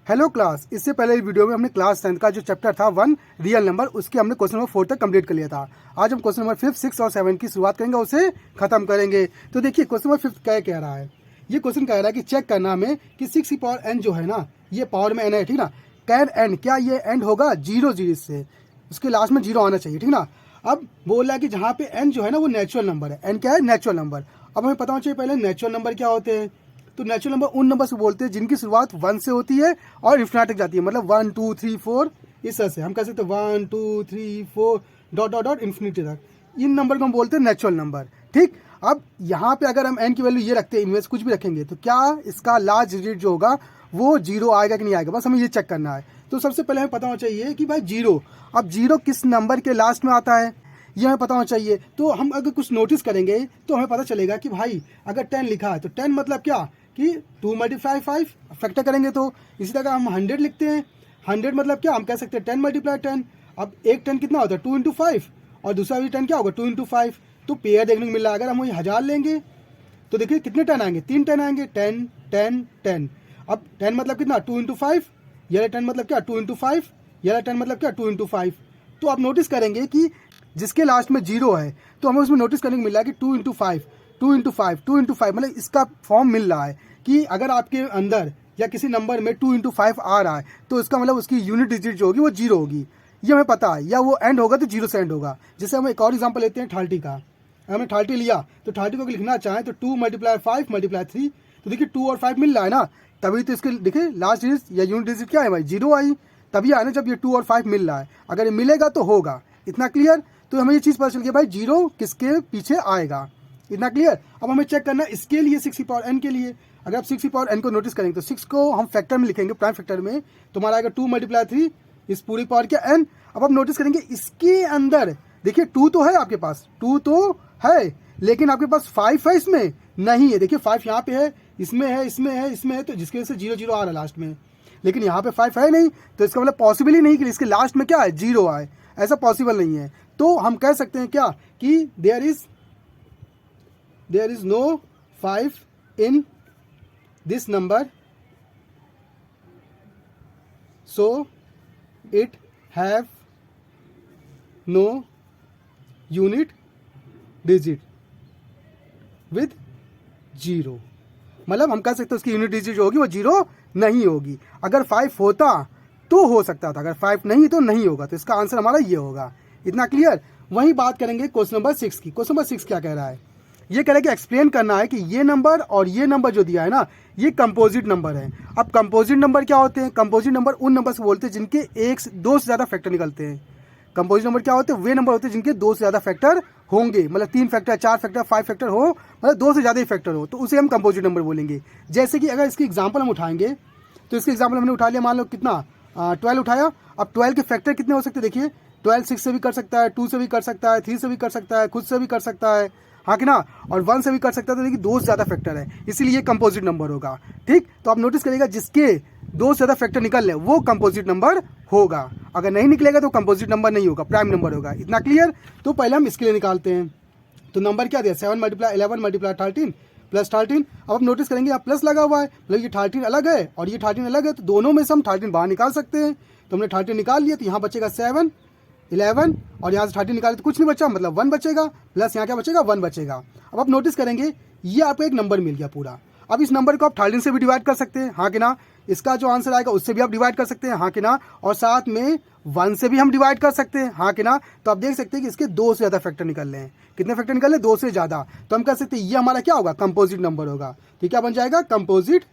Hello class, इससे पहले video में हमने क्लास 10 का जो चैप्टर था 1 रियल नंबर, उसके हमने क्वेश्चन नंबर 4 तक कंप्लीट कर लिया था। आज हम क्वेश्चन नंबर 5, 6 और 7 की शुरुआत करेंगे, उसे खत्म करेंगे। तो देखिए क्वेश्चन नंबर 5 क्या कह रहा है। ये क्वेश्चन कह रहा है कि चेक करना हमें कि 6 की पावर n जो है ना, ये पावर में n है, ठीक ना। कैन n, क्या ये एंड होगा 0 से, उसके लास्ट में 0 आना चाहिए, ठीक ना। अब बोल रहा है कि जहाँ पे n जो है ना वो नेचुरल नंबर है। n क्या है? Natural number. अब हमें पता होना चाहिए पहले नेचुरल नंबर क्या होते हैं। तो नेचुरल नंबर उन नंबर से बोलते हैं जिनकी शुरुआत 1 से होती है और इन्फिनिटी तक जाती है, मतलब 1 2 3 4 इस तरह से हम कह सकते हैं 1 2 3 4 डॉट डॉट डॉट इन्फिनिटी तक। इन नंबर को हम बोलते हैं नेचुरल नंबर, ठीक। अब यहाँ पे अगर हम n की वैल्यू ये रखते हैं, इनमें से कुछ भी रखेंगे, तो क्या इसका लास्ट डिजिट जो होगा वो 0 आएगा कि नहीं आएगा, बस हमें ये चेक करना है। तो सबसे पहले हमें पता होना चाहिए कि भाई 0, अब 0 किस नंबर के लास्ट में आता है ये हमें पता होना चाहिए। तो हम अगर कुछ नोटिस करेंगे तो हमें पता चलेगा कि भाई अगर 10 लिखा है तो 10 मतलब क्या कि 2 मल्टीप्लाई 5, फैक्टर करेंगे तो इसी तरह हम 100 लिखते हैं। 100 मतलब क्या, हम कह सकते हैं 10 मल्टीप्लाई 10। अब एक 10 कितना होता है 2 × 5 और दूसरा भी 10 क्या होगा 2 × 5। तो पेयर देखने को मिल रहा है। अगर हम वही 1000 लेंगे तो देखिए कितने 10 आएंगे, 3 10 आएंगे, 10 10 10। अब 10 मतलब कितना 2 × 5, ये 10 मतलब क्या 2 × 5, ये 10 मतलब क्या 2 × 5। तो आप नोटिस करेंगे कि जिसके लास्ट में 0 है तो हमें उसमें नोटिस करने को मिल रहा है कि 2 × 5 2 × 5 2 × 5, मतलब इसका फॉर्म मिल रहा है कि अगर आपके अंदर या किसी नंबर में 2 × 5 आ रहा है तो इसका मतलब उसकी यूनिट डिजिट जो होगी वो 0 होगी, ये हमें पता है। या वो एंड होगा तो 0 से एंड होगा। जैसे हम एक और एग्जांपल लेते हैं 30 का। अगर हमने 30 लिया तो 30 को अगर लिखना चाहें तो 2 मल्टीप्लाई 5 मल्टीप्लाई 3, तो देखिए 2 और 5 मिल रहा है ना, तभी तो इसके देखिए लास्ट डिजिट या यूनिट डिजिट क्या है भाई 0 आई, तभी आए ना जब ये 2 और 5 मिल रहा है। अगर ये मिलेगा तो होगा, इतना क्लियर। तो हमें ये चीज़ पता चल गई भाई 0 किसके पीछे आएगा, इतना क्लियर। अब हमें चेक करना है इसके लिए 6 की पावर n के लिए। अगर आप 6 की पावर n को नोटिस करेंगे तो 6 को हम फैक्टर में लिखेंगे, प्राइम फैक्टर में, तो हमारा आएगा 2 मल्टीप्लाई 3 इस पूरी पावर क्या n। अब आप नोटिस करेंगे इसके अंदर देखिए 2 तो है आपके पास, 2 तो है, लेकिन आपके पास 5 है, इसमें नहीं है। देखिए 5 यहाँ पे है, इसमें है, इसमें है, इसमें है, तो जिसकी वजह से 0 0 आ रहा है लास्ट में, लेकिन यहाँ पे 5 है नहीं, तो इसका मतलब पॉसिबल ही नहीं कि इसके लास्ट में क्या है 0 आए, ऐसा पॉसिबल नहीं है। तो हम कह सकते हैं क्या कि there is no 5 in this number, so it have no unit digit with 0। मतलब हम कह सकते हैं उसकी यूनिट डिजिट जो होगी वो 0 नहीं होगी। अगर 5 होता तो हो सकता था, अगर 5 नहीं तो नहीं होगा। तो इसका आंसर हमारा ये होगा, इतना क्लियर। वही बात करेंगे क्वेश्चन नंबर 6 की। क्वेश्चन नंबर 6 क्या कह रहा है, ये कह रहा है कि एक्सप्लेन करना है कि ये नंबर और ये नंबर जो दिया है ना ये कंपोजिट नंबर है। अब कंपोजिट नंबर क्या होते हैं, कंपोजिट नंबर उन नंबर से बोलते हैं जिनके 1 2 से ज़्यादा फैक्टर निकलते हैं। कंपोजिट नंबर क्या होते हैं, वे नंबर होते हैं जिनके 2 से ज़्यादा फैक्टर होंगे, मतलब 3 फैक्टर 4 फैक्टर 5 फैक्टर हो, मतलब 2 से ज़्यादा ही फैक्टर हो, तो उसे हम कंपोजिट नंबर बोलेंगे। जैसे कि अगर इसकी एग्जाम्पल हम उठाएंगे तो इसके एग्जाम्पल हमने उठा लिया, मान लो कितना 12 उठाया। अब 12 के फैक्टर कितने हो सकते हैं, देखिए 12 6 से भी कर सकता है, 2 से भी कर सकता है, 3 से भी कर सकता है, खुद से भी कर सकता है, हाँ कि ना, और 1 से भी कर सकता है। तो देखिए 2 से ज़्यादा फैक्टर है, इसीलिए ये कंपोजिट नंबर होगा, ठीक। तो आप नोटिस करिएगा जिसके 2 से ज़्यादा फैक्टर निकल रहे वो कंपोजिट नंबर होगा, अगर नहीं निकलेगा तो कंपोजिट नंबर नहीं होगा, प्राइम नंबर होगा, इतना क्लियर। तो पहले हम इसके लिए निकालते हैं। तो नंबर क्या दिया 7 मल्टीप्लाई 11 मल्टीप्लाई 13 प्लस 13। अब आप नोटिस करेंगे यहाँ प्लस लगा हुआ है, मतलब ये 13 अलग है और ये 13 अलग है, तो दोनों में से हम 13 बाहर निकाल सकते हैं। तो हमने 13 निकाल लिया, तो यहाँ बचेगा 7 11 और यहाँ से 13 निकाले तो कुछ नहीं बचा, मतलब 1 बचेगा, प्लस यहाँ क्या बचेगा 1 बचेगा। अब आप नोटिस करेंगे ये आपको एक नंबर मिल गया पूरा। अब इस नंबर को आप 13 से भी डिवाइड कर सकते हैं, हाँ कि ना। इसका जो आंसर आएगा उससे भी आप डिवाइड कर सकते हैं, हाँ कि ना, और साथ में 1 से भी हम डिवाइड कर सकते हैं, हाँ कि ना। तो आप देख सकते हैं कि इसके 2 से ज़्यादा फैक्टर निकल रहे हैं। कितने फैक्टर निकल रहे हैं 2 से ज़्यादा। तो हम कह सकते हैं ये हमारा क्या होगा कंपोजिट नंबर होगा। तो क्या बन जाएगा कंपोजिट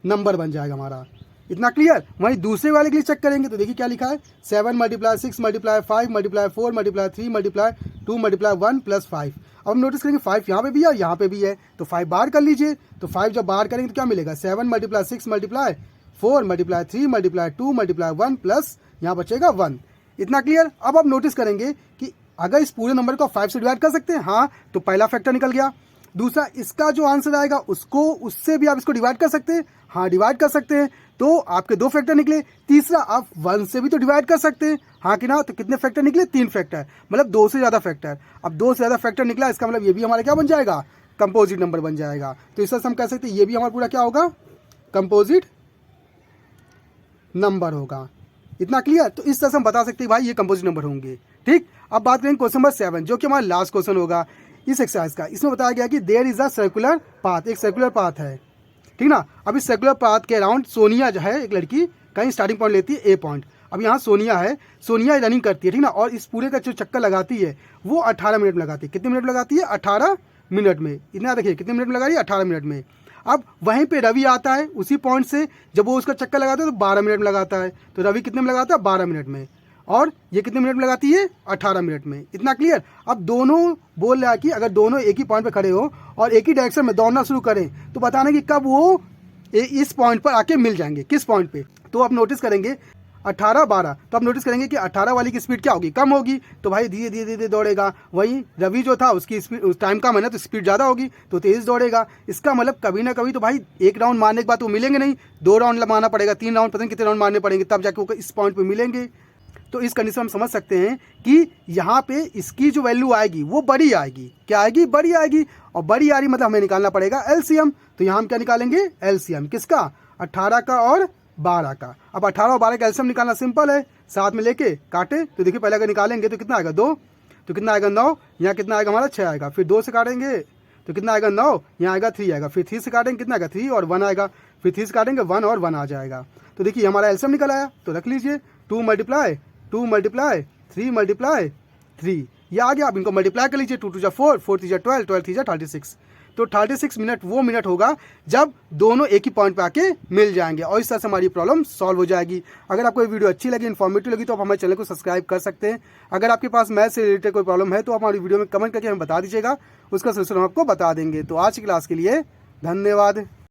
नंबर बन जाएगा हमारा, इतना क्लियर। वहीं दूसरे वाले के लिए चेक करेंगे तो देखिए क्या लिखा है 7 multiply 6 multiply 5 multiply 4 multiply 3 multiply 2 multiply 1 plus 5। अब हम नोटिस करेंगे 5 यहाँ पे भी है और यहाँ पे भी है, तो 5 बाहर कर लीजिए। तो 5 जब बाहर करेंगे तो क्या मिलेगा 7 multiply 6 multiply 4 multiply 3 multiply 2 multiply 1 plus यहाँ बचेगा 1, इतना क्लियर। अब आप नोटिस करेंगे कि अगर इस पूरे नंबर को 5 से डिवाइड कर सकते हैं, हाँ, तो पहला फैक्टर निकल गया। दूसरा इसका जो आंसर आएगा उसको उससे भी आप इसको डिवाइड कर सकते हैं, हाँ डिवाइड कर सकते हैं, तो आपके 2 फैक्टर निकले। तीसरा आप 1 से भी तो डिवाइड कर सकते हैं, हाँ कि ना, तो कितने फैक्टर निकले 3 फैक्टर, मतलब 2 से ज़्यादा फैक्टर। अब 2 से ज़्यादा फैक्टर निकला, इसका मतलब ये भी हमारा क्या बन जाएगा कंपोजिट नंबर बन जाएगा। तो इस तरह से हम कह सकते हैं ये भी हमारा पूरा क्या होगा, कंपोजिट नंबर होगा। इतना क्लियर। तो इस तरह से हम बता सकते हैं भाई ये कंपोजिट नंबर होंगे। ठीक, अब बात करेंगे क्वेश्चन नंबर 7 जो कि हमारा लास्ट क्वेश्चन होगा इस एक्सरसाइज का। इसमें बताया गया कि there is a circular path, एक सर्कुलर पाथ है, ठीक ना। अब इस सर्कुलर पाथ के अराउंड सोनिया जो है एक लड़की कहीं स्टार्टिंग पॉइंट लेती है ए पॉइंट। अब यहाँ सोनिया है, सोनिया रनिंग करती है, ठीक ना, और इस पूरे का जो चक्कर लगाती है वो 18 मिनट में लगाती है। कितने मिनट लगाती है, 18 मिनट में। इतना देखिए कितने मिनट में लगा रही है, 18 मिनट में। अब वहीं पे रवि आता है उसी पॉइंट से, जब वो उसका चक्कर लगाता है तो 12 मिनट में लगाता है। तो रवि कितने में लगाता है, 12 मिनट में, और ये कितने मिनट में लगाती है, 18 मिनट में। इतना क्लियर। अब दोनों बोल रहा है कि अगर दोनों एक ही पॉइंट पे खड़े हो और एक ही डायरेक्शन में दौड़ना शुरू करें तो बताना कि कब वो इस पॉइंट पर आके मिल जाएंगे, किस पॉइंट पे। तो आप नोटिस करेंगे 18-12, तो आप नोटिस करेंगे कि 18 वाली की स्पीड क्या होगी, कम होगी, तो भाई धीरे धीरे धीरे दौड़ेगा। वहीं रवि जो था उसकी स्पीड, उस टाइम कम है ना, तो स्पीड ज़्यादा होगी तो तेज़ दौड़ेगा। इसका मतलब कभी ना कभी तो भाई एक राउंड मारने के बाद वो मिलेंगे नहीं, 2 राउंड मारना पड़ेगा, 3 राउंड, पता नहीं कितने राउंड मारने पड़ेंगे, तब जाके वो इस पॉइंट पर मिलेंगे। तो इस कंडीशन में हम समझ सकते हैं कि यहाँ पे इसकी जो वैल्यू आएगी वो बड़ी आएगी। क्या आएगी, बड़ी आएगी। और बड़ी आ रही मतलब हमें निकालना पड़ेगा एलसीएम। तो यहाँ हम क्या निकालेंगे, एलसीएम किसका, 18 का और 12 का। अब 18 और 12 का एलसीएम निकालना सिंपल है, साथ में लेके काटे। तो देखिए पहले अगर निकालेंगे तो कितना आएगा, 2, तो कितना आएगा 9, यहाँ कितना आएगा हमारा 6 आएगा। फिर 2 से काटेंगे तो कितना आएगा 9, यहाँ आएगा 3 आएगा। फिर 3 से काटेंगे कितना आएगा 3 और 1 आएगा। फिर 3 से काटेंगे 1 और 1 आ जाएगा। तो देखिए हमारा एलसीएम निकल आया। तो रख लीजिए 2 मल्टीप्लाई 3 मल्टीप्लाई 3, ये आ गया। आप इनको मल्टीप्लाई कर लीजिए, 2 2 4, 4 3 12, 12 3 36। तो 36 मिनट वो मिनट होगा जब दोनों एक ही पॉइंट पे आके मिल जाएंगे, और इस तरह से हमारी प्रॉब्लम सॉल्व हो जाएगी। अगर आपको ये वीडियो अच्छी लगी, इन्फॉर्मेटिव लगी, तो आप हमारे चैनल को सब्सक्राइब कर सकते हैं। अगर आपके पास मैथ से रिलेटेड कोई प्रॉब्लम है तो आप हमारी वीडियो में कमेंट करके हमें बता दीजिएगा, उसका सोल्यूशन हम आपको बता देंगे। तो आज की क्लास के लिए धन्यवाद।